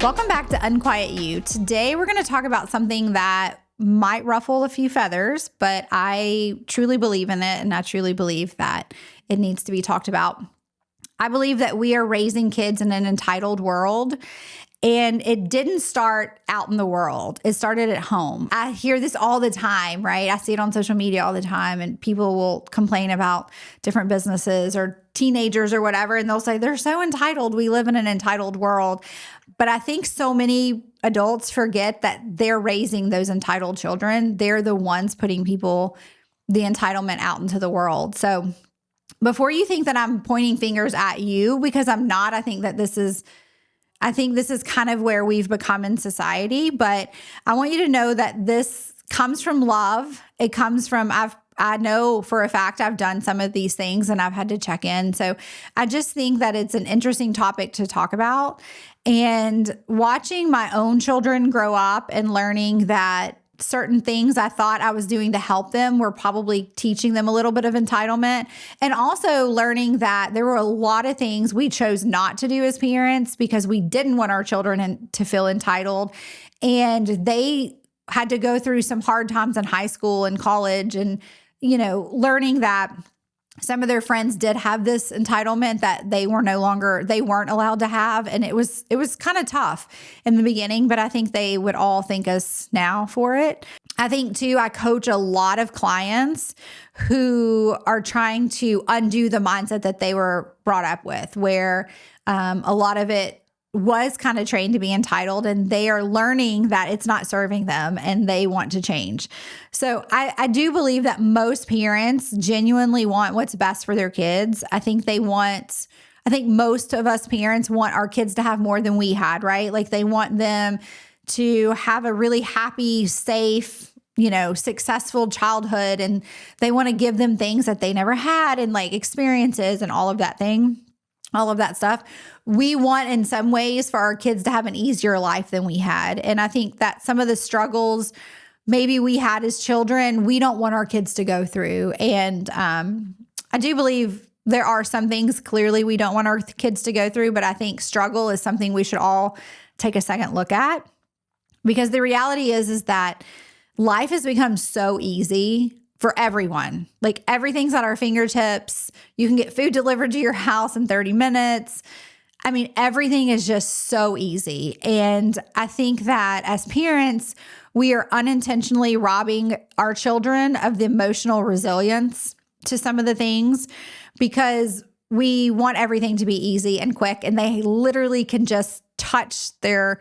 Welcome back to Unquiet You. Today, we're going to talk about something that might ruffle a few feathers, but I truly believe in it, and I truly believe that it needs to be talked about. I believe that we are raising kids in an entitled world, and it didn't start out in the world. It started at home. I hear this all the time, right? I see it on social media all the time, and people will complain about different businesses or teenagers or whatever, and they'll say, they're so entitled. We live in an entitled world. But I think so many adults forget that they're raising those entitled children. They're the ones putting the entitlement out into the world. So before you think that I'm pointing fingers at you, because I'm not, I think this is kind of where we've become in society. But I want you to know that this comes from love. It comes from, I know for a fact I've done some of these things and I've had to check in. So I just think that it's an interesting topic to talk about. And watching my own children grow up and learning that certain things I thought I was doing to help them were probably teaching them a little bit of entitlement. And also learning that there were a lot of things we chose not to do as parents because we didn't want our children to feel entitled. And they had to go through some hard times in high school and college and, learning that some of their friends did have this entitlement that they weren't allowed to have. And it was kind of tough in the beginning, but I think they would all thank us now for it. I think too, I coach a lot of clients who are trying to undo the mindset that they were brought up with, where a lot of it was kind of trained to be entitled, and they are learning that it's not serving them and they want to change. So I do believe that most parents genuinely want what's best for their kids. I think most of us parents want our kids to have more than we had, right? Like they want them to have a really happy, safe, successful childhood, and they want to give them things that they never had and like experiences and all of that stuff. We want in some ways for our kids to have an easier life than we had. And I think that some of the struggles maybe we had as children, we don't want our kids to go through. And I do believe there are some things clearly we don't want our kids to go through, but I think struggle is something we should all take a second look at, because the reality is that life has become so easy for everyone. Like everything's at our fingertips. You can get food delivered to your house in 30 minutes. I mean, everything is just so easy. And I think that as parents, we are unintentionally robbing our children of the emotional resilience to some of the things, because we want everything to be easy and quick, and they literally can just touch their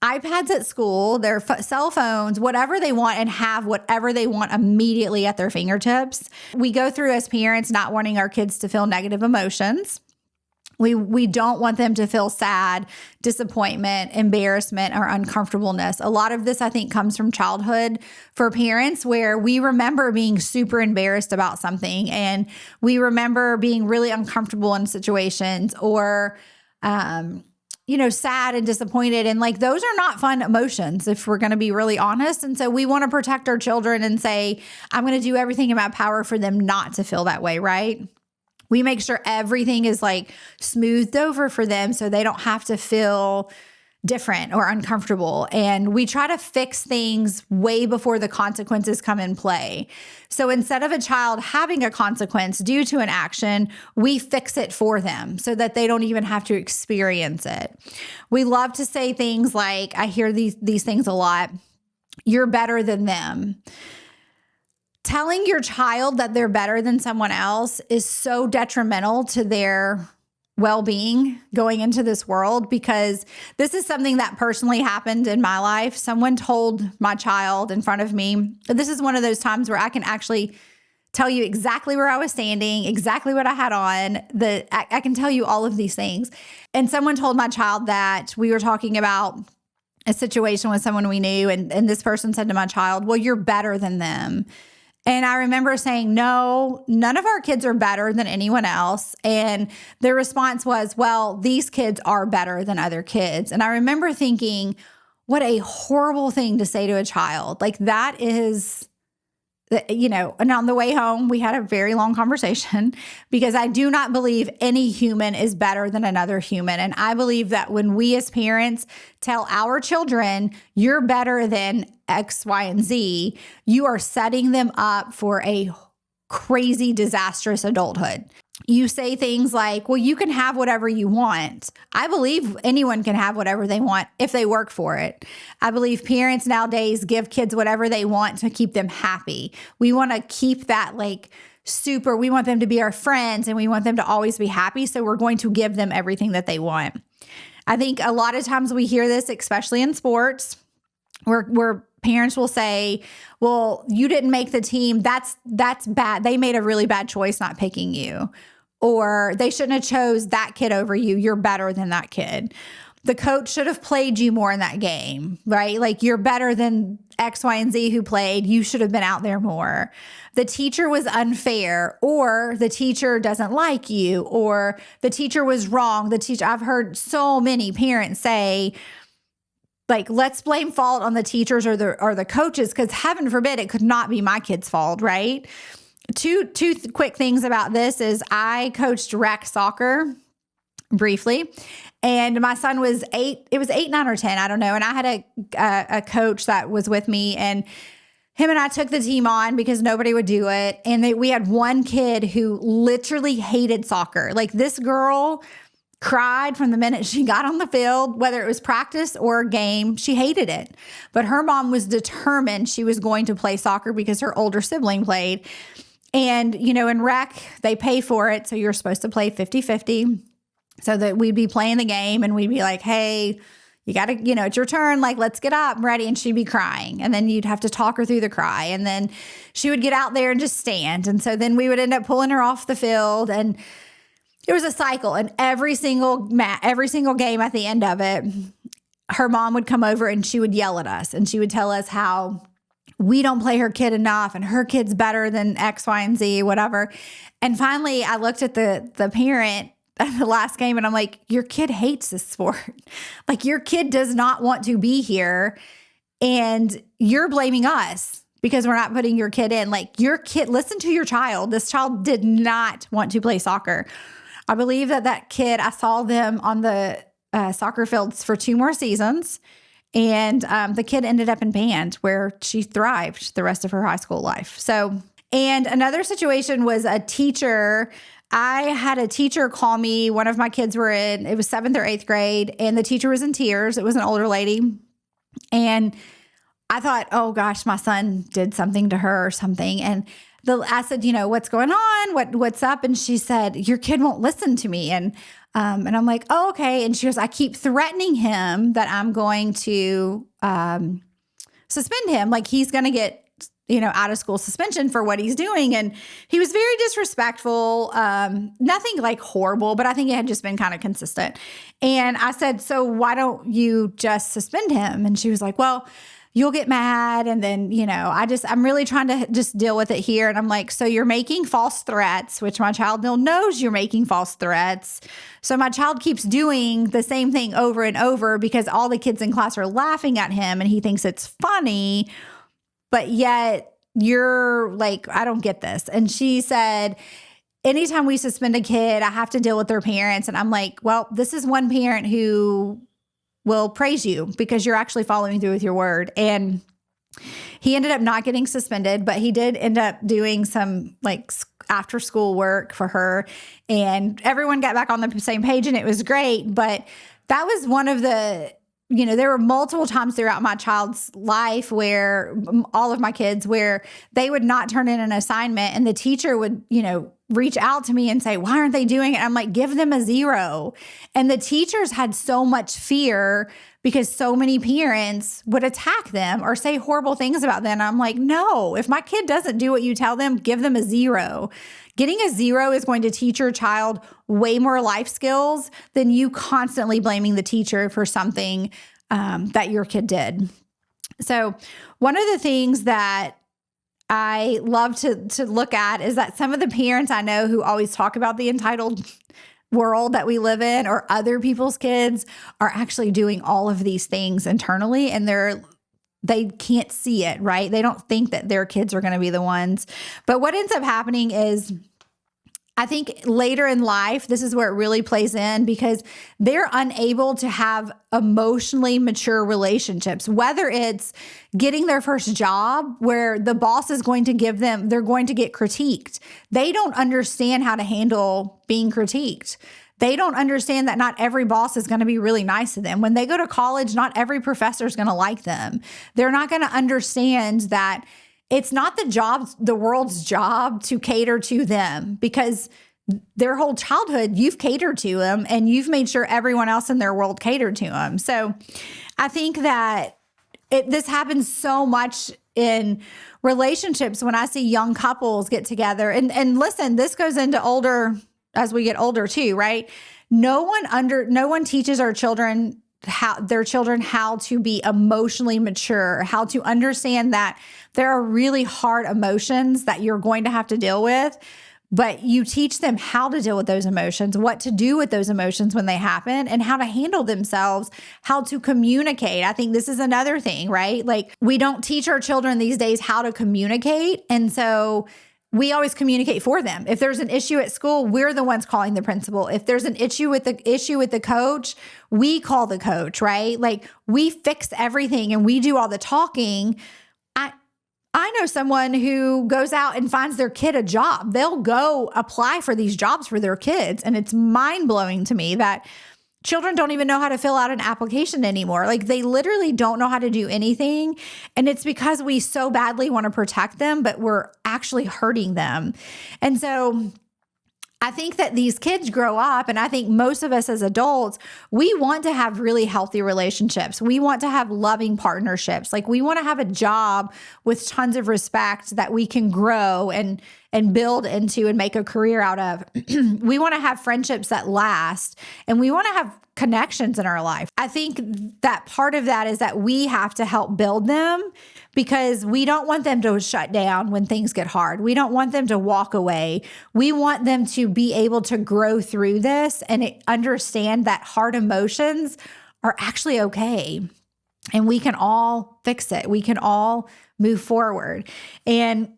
iPads at school, their cell phones, whatever they want, and have whatever they want immediately at their fingertips. We go through as parents not wanting our kids to feel negative emotions. We don't want them to feel sad, disappointment, embarrassment, or uncomfortableness. A lot of this, I think, comes from childhood for parents, where we remember being super embarrassed about something, and we remember being really uncomfortable in situations, or sad and disappointed. And like, those are not fun emotions if we're going to be really honest. And so we want to protect our children and say, I'm going to do everything in my power for them not to feel that way, right? We make sure everything is like smoothed over for them so they don't have to feel different or uncomfortable. And we try to fix things way before the consequences come in play. So instead of a child having a consequence due to an action, we fix it for them so that they don't even have to experience it. We love to say things like, I hear these things a lot, you're better than them. Telling your child that they're better than someone else is so detrimental to their well-being going into this world, because this is something that personally happened in my life. Someone told my child in front of me, this is one of those times where I can actually tell you exactly where I was standing, exactly what I had on. I can tell you all of these things. And someone told my child that we were talking about a situation with someone we knew, and this person said to my child, well, you're better than them. And I remember saying, no, none of our kids are better than anyone else. And their response was, well, these kids are better than other kids. And I remember thinking, what a horrible thing to say to a child. Like, that is And on the way home, we had a very long conversation because I do not believe any human is better than another human. And I believe that when we as parents tell our children, you're better than X, Y, and Z, you are setting them up for a crazy, disastrous adulthood. You say things like, well, you can have whatever you want. I believe anyone can have whatever they want if they work for it. I believe parents nowadays give kids whatever they want to keep them happy. We want to keep that we want them to be our friends and we want them to always be happy. So we're going to give them everything that they want. I think a lot of times we hear this, especially in sports, where parents will say, well, you didn't make the team. That's bad. They made a really bad choice not picking you. Or they shouldn't have chose that kid over you. You're better than that kid. The coach should have played you more in that game, right? Like you're better than X, Y, and Z who played. You should have been out there more. The teacher was unfair, or the teacher doesn't like you, or the teacher was wrong. I've heard so many parents say, let's blame fault on the teachers or the coaches, because heaven forbid it could not be my kid's fault, right? Two quick things about this is I coached rec soccer briefly, and my son was 8. It was 8, 9, or 10, I don't know. And I had a coach that was with me, and him and I took the team on because nobody would do it. And we had one kid who literally hated soccer. This girl cried from the minute she got on the field, whether it was practice or a game. She hated it. But her mom was determined she was going to play soccer because her older sibling played. And, in rec, they pay for it. So you're supposed to play 50-50. So that we'd be playing the game and we'd be like, hey, you got to, it's your turn. Let's get up, I'm ready. And she'd be crying. And then you'd have to talk her through the cry. And then she would get out there and just stand. And so then we would end up pulling her off the field. And it was a cycle. And every single game at the end of it, her mom would come over and she would yell at us. And she would tell us how we don't play her kid enough and her kid's better than X, Y, and Z, whatever. And finally, I looked at the parent at the last game and I'm like, your kid hates this sport. Your kid does not want to be here. And you're blaming us because we're not putting your kid in. Your kid, listen to your child. This child did not want to play soccer. I believe that kid, I saw them on the soccer fields for 2 more seasons. And the kid ended up in band where she thrived the rest of her high school life. So, and another situation was a teacher. I had a teacher call me. One of my kids it was 7th or 8th grade, and the teacher was in tears. It was an older lady. And I thought, oh gosh, my son did something to her or something. And I said, what's going on? What's up? And she said, your kid won't listen to me. And I'm like, oh, okay. And she goes, I keep threatening him that I'm going to suspend him. He's going to get, out of school suspension for what he's doing. And he was very disrespectful. Nothing horrible, but I think it had just been kind of consistent. And I said, so why don't you just suspend him? And she was like, well, you'll get mad. And then, I'm really trying to just deal with it here. And I'm like, so you're making false threats, which my child knows you're making false threats. So my child keeps doing the same thing over and over because all the kids in class are laughing at him and he thinks it's funny. But yet you're I don't get this. And she said, anytime we suspend a kid, I have to deal with their parents. And I'm like, well, this is one parent who will praise you because you're actually following through with your word. And he ended up not getting suspended, but he did end up doing some after school work for her, and everyone got back on the same page and it was great. But that was one of the, there were multiple times throughout my child's life where all of my kids, where they would not turn in an assignment and the teacher would, reach out to me and say, why aren't they doing it? I'm like, give them a 0. And the teachers had so much fear because so many parents would attack them or say horrible things about them. And I'm like, no, if my kid doesn't do what you tell them, give them a 0. Getting a 0 is going to teach your child way more life skills than you constantly blaming the teacher for something that your kid did. So one of the things that I love to look at is that some of the parents I know who always talk about the entitled world that we live in or other people's kids are actually doing all of these things internally, and they're they can't see it, right? They don't think that their kids are going to be the ones. But what ends up happening is, I think later in life, this is where it really plays in, because they're unable to have emotionally mature relationships, whether it's getting their first job where the boss is going to give them, they're going to get critiqued. They don't understand how to handle being critiqued. They don't understand that not every boss is going to be really nice to them. When they go to college, not every professor is going to like them. They're not going to understand that it's not the world's job to cater to them, because their whole childhood, you've catered to them and you've made sure everyone else in their world catered to them. So I think that this happens so much in relationships when I see young couples get together. And listen, this goes into older, as we get older too, right? No one teaches our children how to be emotionally mature, how to understand that there are really hard emotions that you're going to have to deal with, but you teach them how to deal with those emotions, what to do with those emotions when they happen, and how to handle themselves, how to communicate. I think this is another thing, right? Like, we don't teach our children these days how to communicate. And so we always communicate for them. If there's an issue at school, we're the ones calling the principal. If there's an issue with the coach, we call the coach, right? Like, we fix everything and we do all the talking. I know someone who goes out and finds their kid a job. They'll go apply for these jobs for their kids. And it's mind-blowing to me that children don't even know how to fill out an application anymore. Like, they literally don't know how to do anything. And it's because we so badly want to protect them, but we're actually hurting them. And so I think that these kids grow up, and I think most of us as adults, we want to have really healthy relationships. We want to have loving partnerships. Like, we want to have a job with tons of respect that we can grow and build into and make a career out of. We want to have friendships that last, and we want to have connections in our life. I think that part of that is that we have to help build them, because we don't want them to shut down when things get hard. We don't want them to walk away. We want them to be able to grow through this and understand that hard emotions are actually okay. And we can all fix it. We can all move forward. And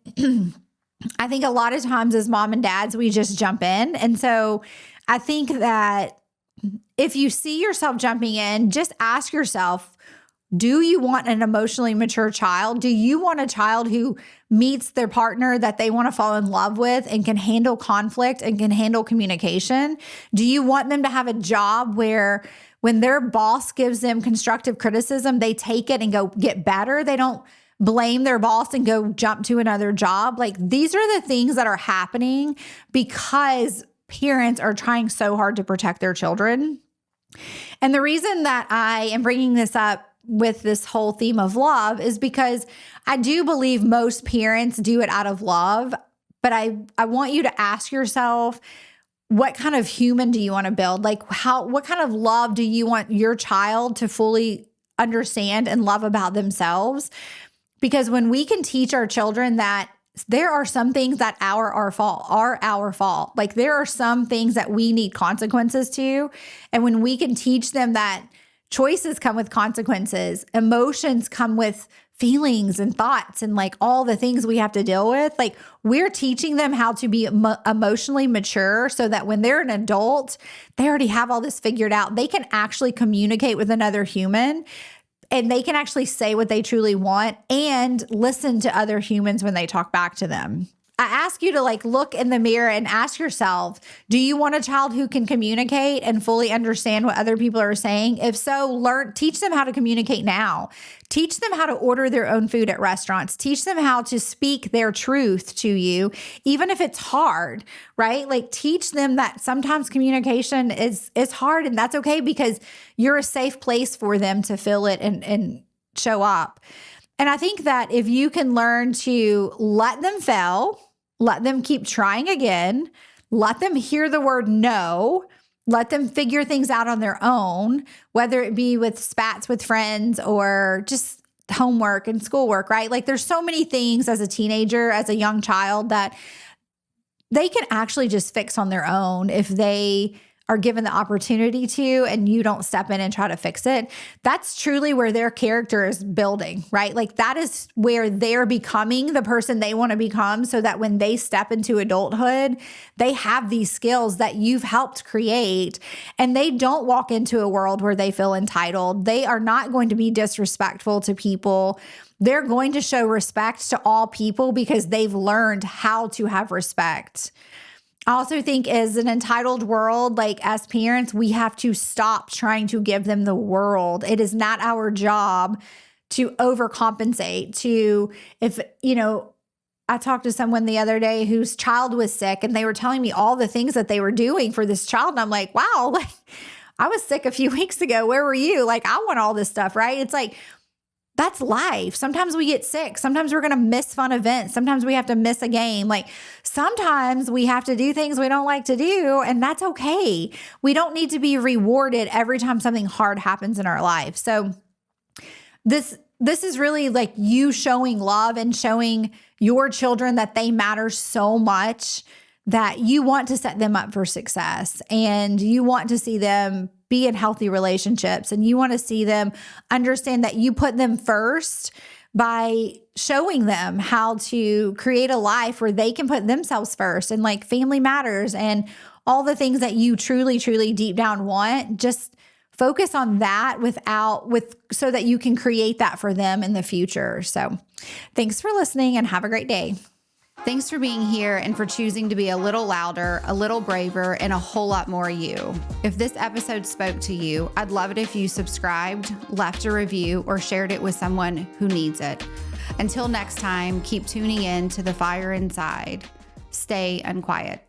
I think a lot of times as mom and dads, we just jump in. And so I think that if you see yourself jumping in, just ask yourself, do you want an emotionally mature child? Do you want a child who meets their partner that they want to fall in love with and can handle conflict and can handle communication? Do you want them to have a job where when their boss gives them constructive criticism, they take it and go get better? They don't blame their boss and go jump to another job. Like, these are the things that are happening because parents are trying so hard to protect their children. And the reason that I am bringing this up with this whole theme of love is because I do believe most parents do it out of love, but I want you to ask yourself, what kind of human do you want to build? Like, what kind of love do you want your child to fully understand and love about themselves? Because when we can teach our children that there are some things that are our fault. Like, there are some things that we need consequences to. And when we can teach them that choices come with consequences, emotions come with feelings and thoughts and like all the things we have to deal with, like, we're teaching them how to be emotionally mature so that when they're an adult, they already have all this figured out. They can actually communicate with another human, and they can actually say what they truly want and listen to other humans when they talk back to them. I ask you to look in the mirror and ask yourself, do you want a child who can communicate and fully understand what other people are saying? If so, teach them how to communicate now. Teach them how to order their own food at restaurants. Teach them how to speak their truth to you, even if it's hard, right? Teach them that sometimes communication is hard, and that's okay because you're a safe place for them to feel it and show up. And I think that if you can learn to let them fail, let them keep trying again, let them hear the word no, let them figure things out on their own, whether it be with spats with friends or just homework and schoolwork, right? There's so many things as a teenager, as a young child, that they can actually just fix on their own if they are given the opportunity to, and you don't step in and try to fix it, that's truly where their character is building, right? Like that is where they're becoming the person they want to become, so that when they step into adulthood, they have these skills that you've helped create, and they don't walk into a world where they feel entitled. They are not going to be disrespectful to people. They're going to show respect to all people because they've learned how to have respect. I also think as an entitled world, like as parents, we have to stop trying to give them the world. It is not our job to overcompensate, I talked to someone the other day whose child was sick, and they were telling me all the things that they were doing for this child. And I'm like, wow, like I was sick a few weeks ago. Where were you? Like, I want all this stuff, right? It's like, that's life. Sometimes we get sick. Sometimes we're going to miss fun events. Sometimes we have to miss a game. Like sometimes we have to do things we don't like to do, and that's okay. We don't need to be rewarded every time something hard happens in our life. So this is really like you showing love and showing your children that they matter so much, that you want to set them up for success, and you want to see them be in healthy relationships, and you want to see them understand that you put them first by showing them how to create a life where they can put themselves first, and like family matters and all the things that you truly, truly deep down want. Just focus on that so that you can create that for them in the future. So thanks for listening, and have a great day. Thanks for being here and for choosing to be a little louder, a little braver, and a whole lot more you. If this episode spoke to you, I'd love it if you subscribed, left a review, or shared it with someone who needs it. Until next time, keep tuning in to the fire inside. Stay unquiet.